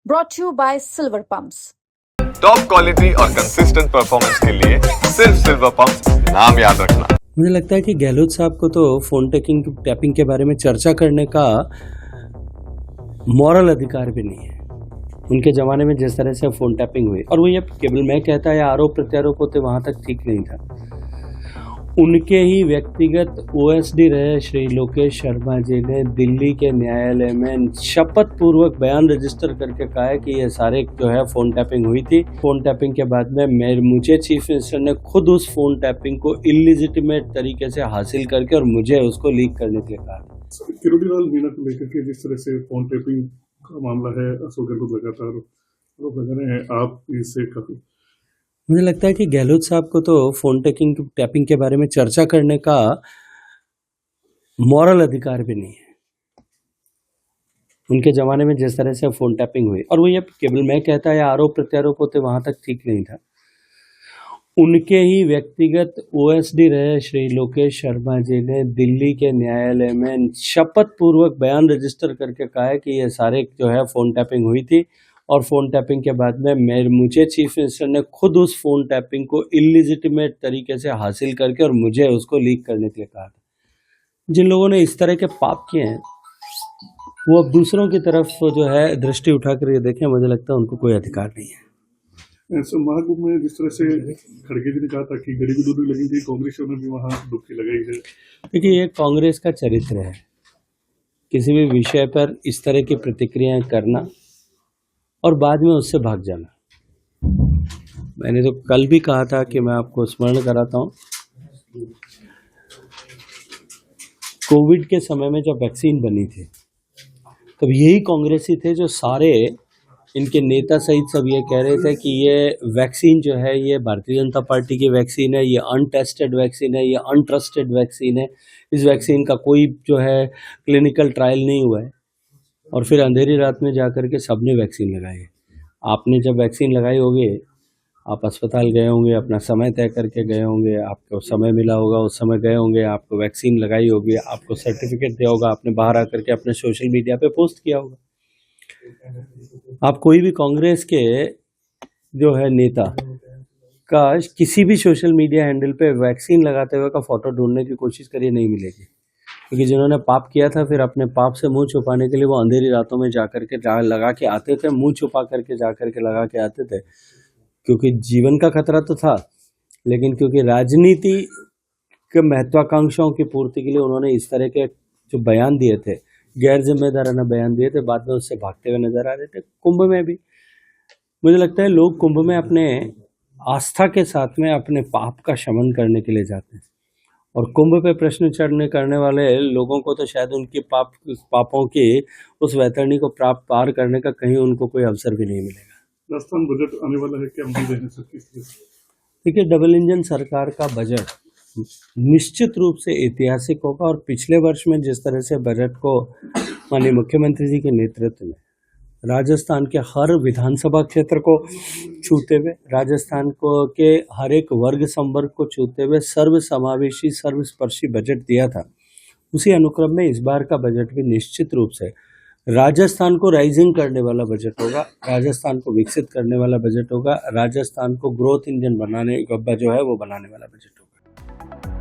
brought to you by Silver Pumps. Top quality और consistent performance के लिए सिर्फ सिल्वर पंप्स, नाम याद रखना। मुझे लगता है कि गहलोत साहब को तो फोन टैपिंग के बारे में चर्चा करने का मॉरल अधिकार भी नहीं है। उनके ज़माने में जिस तरह से फ़ोन टैपिंग हुई, और वो ये केवल मैं कहता है आरोप प्रत्यारोप होते वहाँ तक ठीक नहीं था। उनके ही व्यक्तिगत ओएसडी रहे श्री लोकेश शर्मा जी ने दिल्ली के न्यायालय में शपथ पूर्वक बयान रजिस्टर करके कहा है कि ये सारे जो है फ़ोन टैपिंग हुई थी। फ़ोन टैपिंग के बाद में मुझे चीफ मिनिस्टर ने खुद उस फ़ोन टैपिंग को इलिजिटिमेट तरीके से हासिल करके और मुझे उसको लीक करने के लिए कहा। किरोड़ी लाल मीणा को लेकर के जिस तरह से फोन टैपिंग का मामला है, अशोक गहलोत लगातार आरोप लगा रहे हैं, आप इससे काफी। मुझे लगता है कि गहलोत साहब को तो फोन टैपिंग के बारे में चर्चा करने का मॉरल अधिकार भी नहीं है। उनके ज़माने में जिस तरह से फ़ोन टैपिंग हुई, और वो ये केवल मैं कहता है आरोप प्रत्यारोप होते वहाँ तक ठीक नहीं था। उनके ही व्यक्तिगत ओएसडी रहे श्री लोकेश शर्मा जी ने दिल्ली के न्यायालय में शपथ पूर्वक बयान रजिस्टर करके कहा है कि ये सारे जो है फ़ोन टैपिंग हुई थी, और फ़ोन टैपिंग के बाद में मुझे चीफ मिनिस्टर ने खुद उस फ़ोन टैपिंग को इलिजिटिमेट तरीके से हासिल करके और मुझे उसको लीक करने के लिए कहा था। जिन लोगों ने इस तरह के पाप किए हैं वो अब दूसरों की तरफ जो है दृष्टि उठाकर ये देखें, मुझे लगता है उनको कोई अधिकार नहीं है। महाकुंभ में जिस तरह से खड़गे जी ने कहा था कि गरीबी दूध लगेगी, कांग्रेस ने भी वहाँ डुबकी लगाई है। देखिए, ये कांग्रेस का चरित्र है, किसी भी विषय पर इस तरह की प्रतिक्रियाएं करना और बाद में उससे भाग जाना। मैंने तो कल भी कहा था कि मैं आपको स्मरण कराता हूँ, कोविड के समय में जब वैक्सीन बनी थी तब यही कांग्रेसी थे जो सारे इनके नेता सहित सब ये कह रहे थे कि ये वैक्सीन जो है ये भारतीय जनता पार्टी की वैक्सीन है, ये अनटेस्टेड वैक्सीन है, ये अनट्रस्टेड वैक्सीन है, इस वैक्सीन का कोई जो है क्लिनिकल ट्रायल नहीं हुआ है। और फिर अंधेरी रात में जाकर के सबने वैक्सीन लगाई। आपने जब वैक्सीन लगाई होगी, आप अस्पताल गए होंगे, अपना समय तय करके गए होंगे, आपको समय मिला होगा, उस समय गए होंगे, आपको वैक्सीन लगाई होगी, आपको सर्टिफिकेट दिया होगा, आपने बाहर आकर के अपने सोशल मीडिया पे पोस्ट किया होगा। आप कोई भी कांग्रेस के जो है नेता का किसी भी सोशल मीडिया हैंडल पे वैक्सीन लगाते हुए का फोटो ढूंढने की कोशिश करिए, नहीं मिलेगी। क्योंकि जिन्होंने पाप किया था फिर अपने पाप से मुंह छुपाने के लिए वो अंधेरी रातों में जाकर के लगा के आते थे, मुंह छुपा करके जाकर के लगा के आते थे, क्योंकि जीवन का खतरा तो था, लेकिन क्योंकि राजनीति के महत्वाकांक्षाओं की पूर्ति के लिए उन्होंने इस तरह के जो बयान दिए थे, गैर जिम्मेदाराना बयान दिए थे, बाद में उससे भागते हुए नजर आ रहे थे। कुंभ में भी मुझे लगता है लोग कुंभ में अपने आस्था के साथ में अपने पाप का शमन करने के लिए जाते हैं, और कुंभ पे प्रश्न करने वाले लोगों को तो शायद उनकी पापों की उस वैतरणी को पार करने का कहीं उनको कोई अवसर भी नहीं मिलेगा। राजस्थान बजट आने वाला है, क्या उम्मीद है सर? देखिए, डबल इंजन सरकार का बजट निश्चित रूप से ऐतिहासिक होगा, और पिछले वर्ष में जिस तरह से बजट को माननीय मुख्यमंत्री जी के नेतृत्व में राजस्थान के हर विधानसभा क्षेत्र को छूते हुए, राजस्थान को के हर एक वर्ग संवर्ग को छूते हुए सर्व समावेशी सर्वस्पर्शी बजट दिया था, उसी अनुक्रम में इस बार का बजट भी निश्चित रूप से राजस्थान को राइजिंग करने वाला बजट होगा, राजस्थान को विकसित करने वाला बजट होगा, राजस्थान को ग्रोथ इंजन बनाने जो है वो बनाने वाला बजट होगा।